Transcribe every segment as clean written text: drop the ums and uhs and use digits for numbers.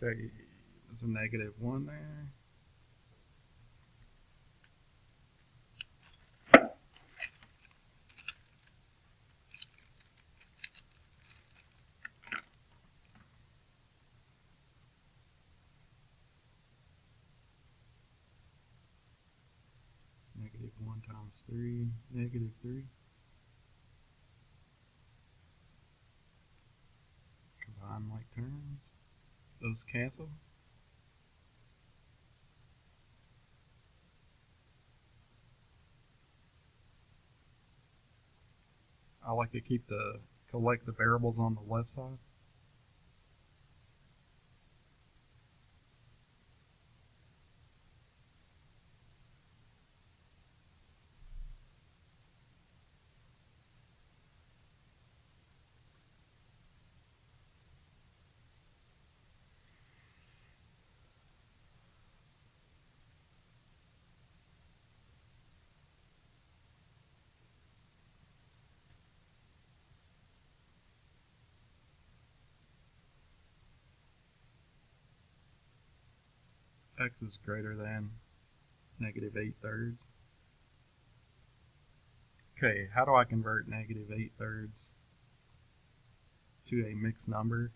Okay, there's a -1 there. -1 times 3, -3. Combine like terms. Those cancel. I like to collect the variables on the left side. X is greater than -8/3. Okay, how do I convert -8/3 to a mixed number?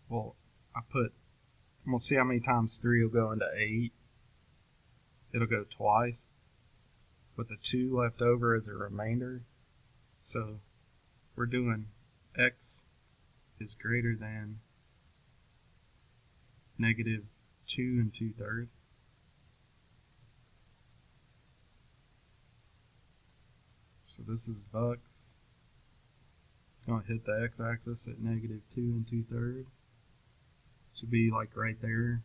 Well, I'm going to see how many times 3 will go into 8. It'll go twice, but the 2 left over is a remainder. So we're doing X is greater than -2 2/3. So this is bucks. It's going to hit the x-axis at -2 2/3. Should be like right there.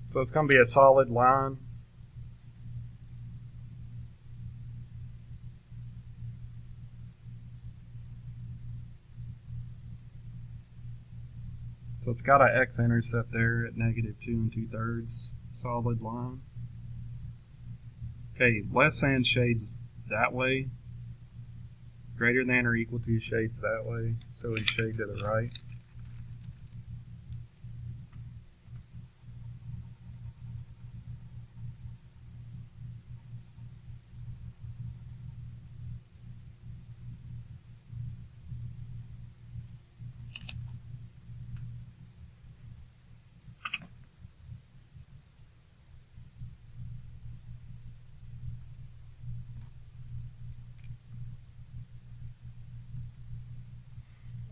So it's going to be a solid line. So it's got an x-intercept there at -2 2/3, solid line. Okay, less than shades that way. Greater than or equal to shades that way. So we shade to the right.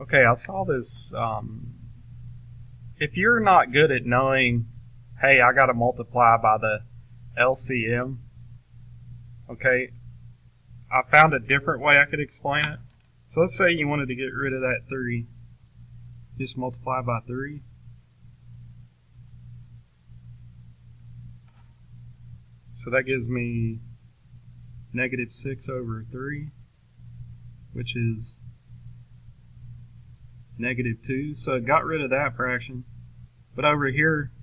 Okay, I saw this. If you're not good at knowing, hey, I got to multiply by the LCM, okay, I found a different way I could explain it. So let's say you wanted to get rid of that 3. Just multiply by 3. So that gives me -6/3, which is -2. So it got rid of that fraction. But over here,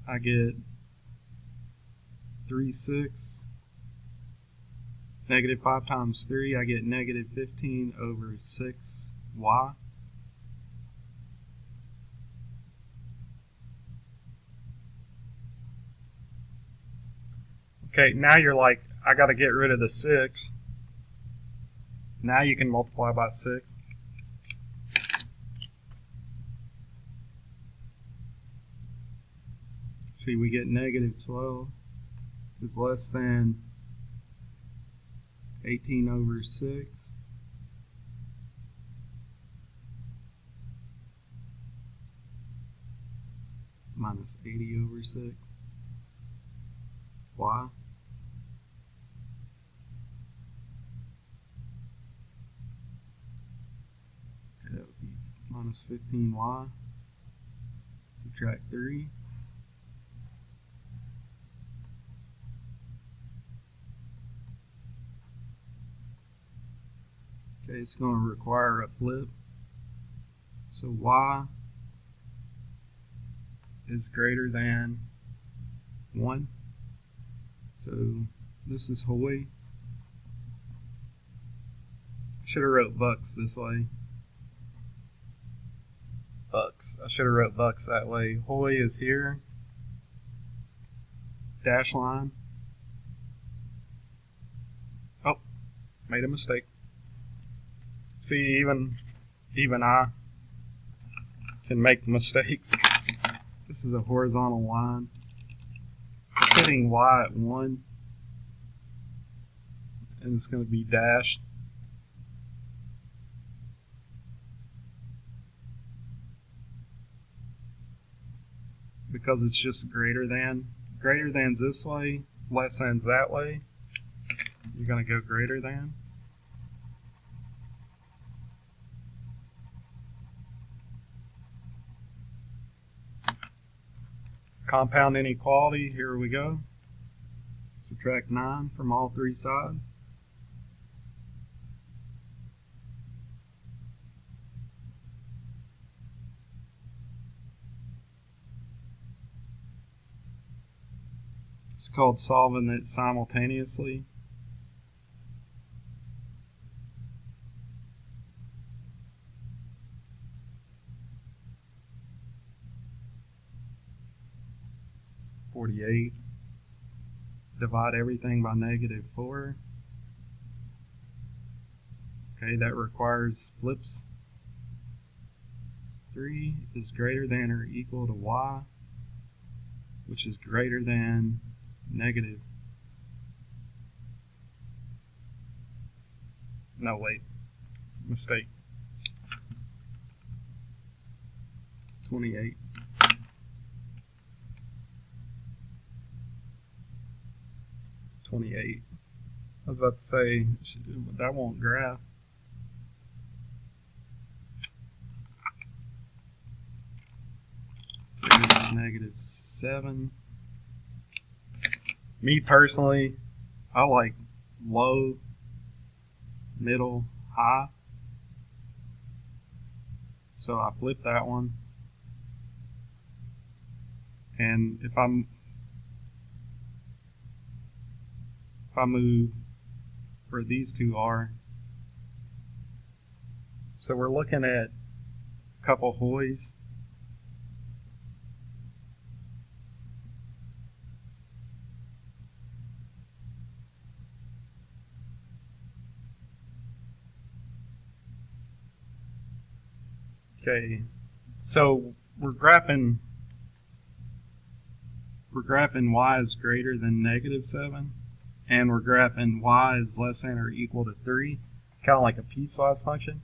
I get 3/6. -5 times 3, I get -15/6y. Okay, now you're like, I got to get rid of the 6. Now you can multiply by 6. See, we get -12 is less than 18/6. Minus 80/6. Y. Okay, that would be minus 15y. Subtract 3. Okay, it's going to require a flip. So y is greater than 1. So this is Hoy. Should have wrote bucks this way. Bucks. I should have wrote bucks that way. Hoy is here. Dash line. Oh, made a mistake. See, even I can make mistakes. This is a horizontal line. It's hitting Y at 1, and it's going to be dashed. Because it's just greater than. Greater than's this way, less than's that way. You're going to go greater than. Compound inequality, here we go. Subtract 9 from all 3 sides. It's called solving it simultaneously. (48). Divide everything by -4. Okay, that requires flips. 3 is greater than or equal to y, which is greater than negative. No, wait. Mistake. 28. I was about to say, that won't graph. So it's -7. Me personally, I like low, middle, high. So I flip that one. And if I move where these two are, so we're looking at a couple Hoys. Okay, so we're graphing y is greater than -7, and we're graphing y is less than or equal to 3, kind of like a piecewise function.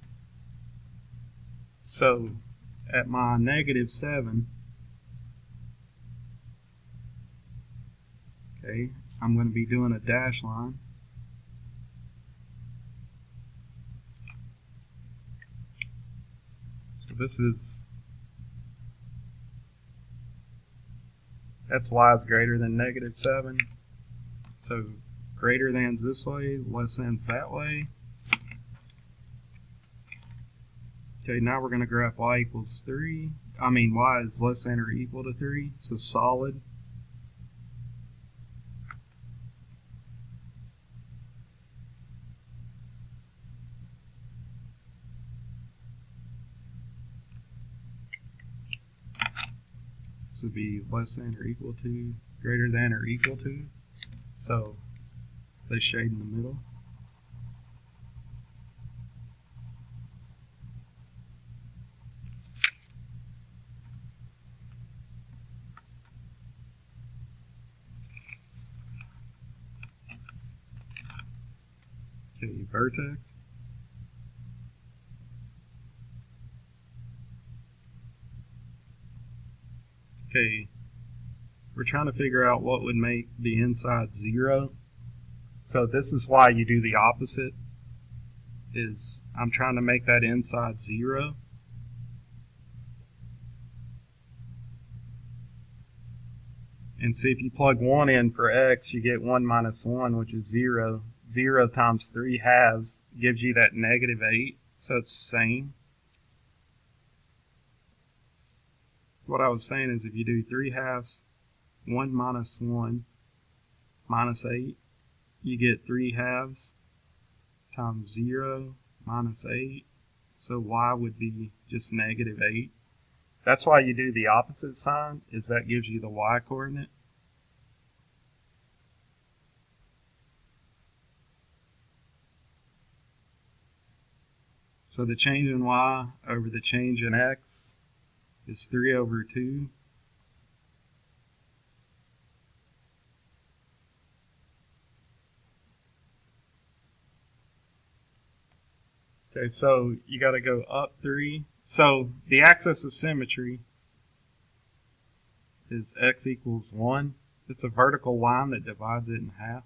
So at my -7, okay, I'm going to be doing a dash line. So that's y is greater than -7. So greater than's this way, less than's that way. Okay, now we're going to graph y equals 3. Y is less than or equal to 3, so solid. This would be less than or equal to, greater than or equal to. So they shade in the middle. Okay, vertex. Okay, we're trying to figure out what would make the inside 0. So this is why you do the opposite, is I'm trying to make that inside 0. And see, if you plug 1 in for x, you get 1 minus 1, which is 0. 0 times 3 halves gives you that -8, so it's the same. what I was saying is if you do 3 halves, 1 minus 1 minus 8, you get 3 halves times 0 minus 8. So y would be just negative 8. That's why you do the opposite sign, is that gives you the y coordinate. So the change in y over the change in x is 3 over 2. Okay, so you got to go up 3. So the axis of symmetry is x equals 1. It's a vertical line that divides it in half.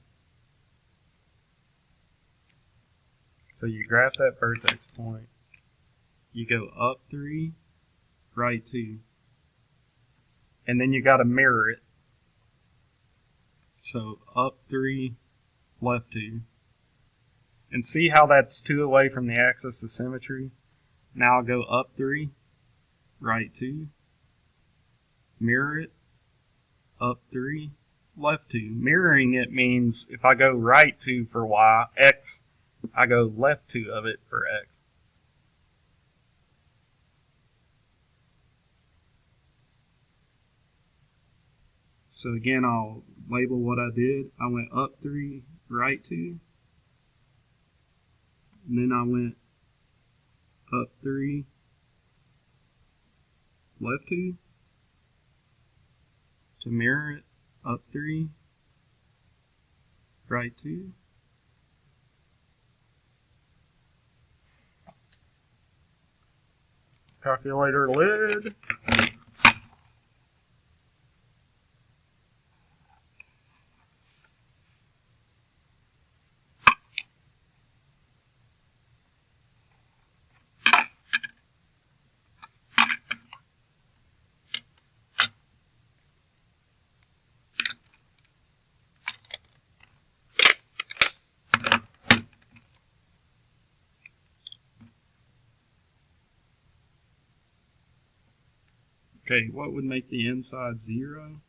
So you graph that vertex point. You go up 3, right 2. And then you got to mirror it. So up 3, left 2. And see how that's 2 away from the axis of symmetry? Now I'll go up 3, right 2. Mirror it. Up 3, left 2. Mirroring it means if I go right 2 for y, x, I go left 2 of it for x. So again, I'll label what I did. I went up 3, right 2. And then I went up 3, left 2. To mirror it, up 3, right 2. Calculator lid. Okay, what would make the inside 0?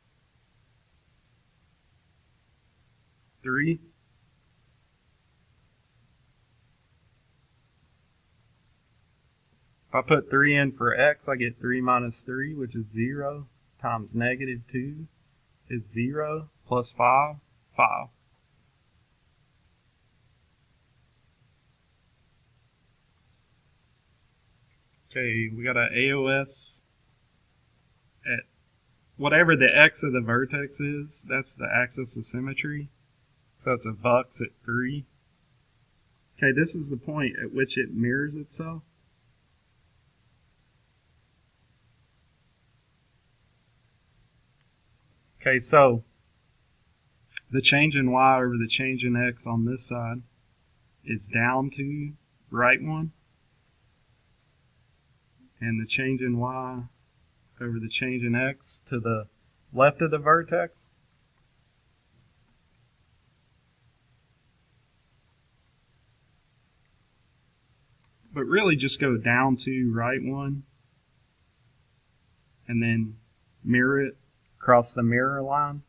3. If I put 3 in for x, I get 3 minus 3, which is 0, times negative 2 is 0, plus 5, 5. Okay, we got an AOS at whatever the x of the vertex is, that's the axis of symmetry. So it's a Vux at 3. Okay, this is the point at which it mirrors itself. Okay, so the change in y over the change in x on this side is down 2, right 1. And the change in y over the change in x to the left of the vertex. But really just go down 2, right 1. And then mirror it across the mirror line.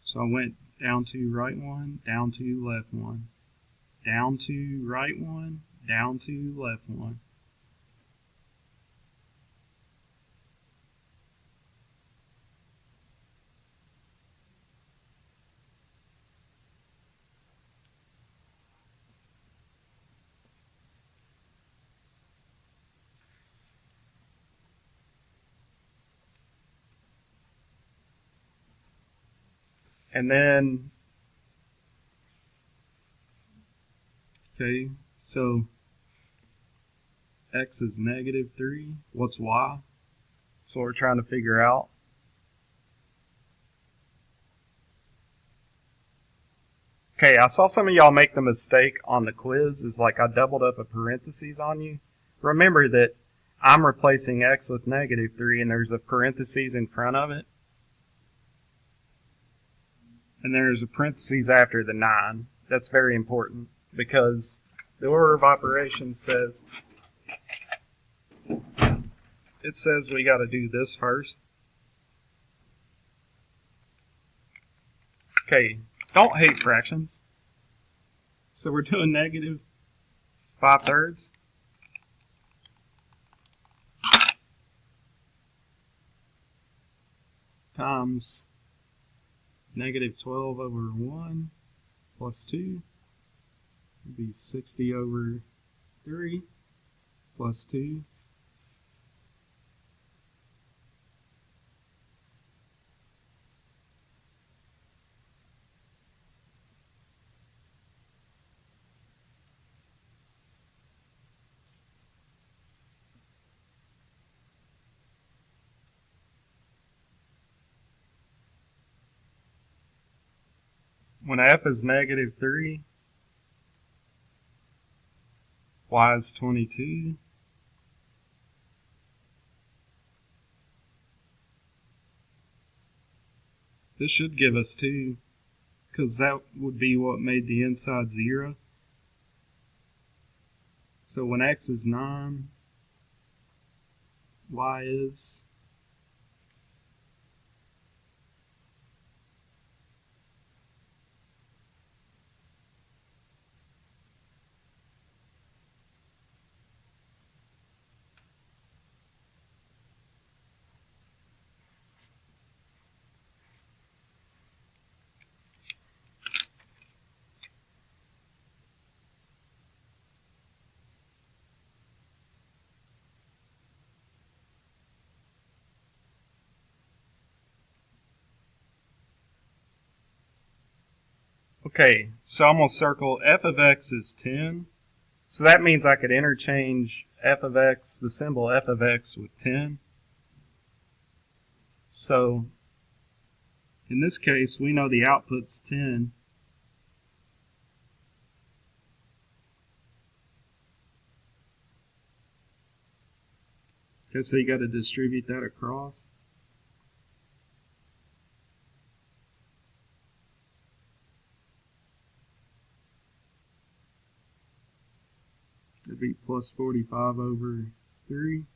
So I went down 2, right 1, down 2, left 1. Down 2, right 1, down 2, left 1. And then, okay, so x is negative 3. What's y? That's what we're trying to figure out. Okay, I saw some of y'all make the mistake on the quiz, is like I doubled up a parentheses on you. Remember that I'm replacing x with negative 3 and there's a parentheses in front of it. And there's a parentheses after the 9. That's very important because the order of operations says it says we got to do this first. Okay, don't hate fractions. So we're doing negative 5/3 times negative 12 over 1 plus 2 would be 60 over 3 plus 2. When f is negative 3, y is 22. This should give us 2, because that would be what made the inside 0. So when x is 9, y is okay, so I'm going to circle f of x is 10. So that means I could interchange f of x, the symbol f of x, with 10. So in this case, we know the output's 10. Okay, so you got to distribute that across. It'd be plus 45 over 3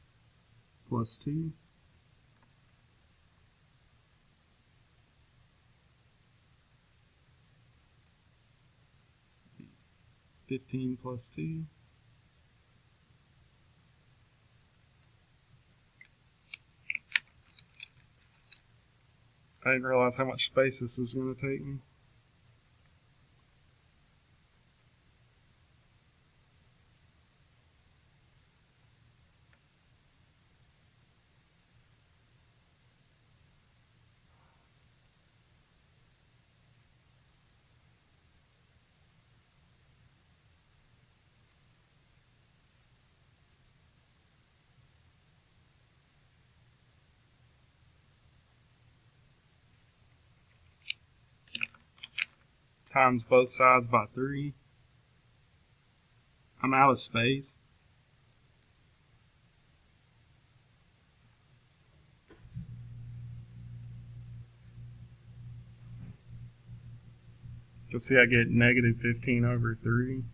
plus 2. 15 plus 2. I didn't realize how much space this is going to take me. Times both sides by 3. I'm out of space. You'll see I get negative 15 over 3.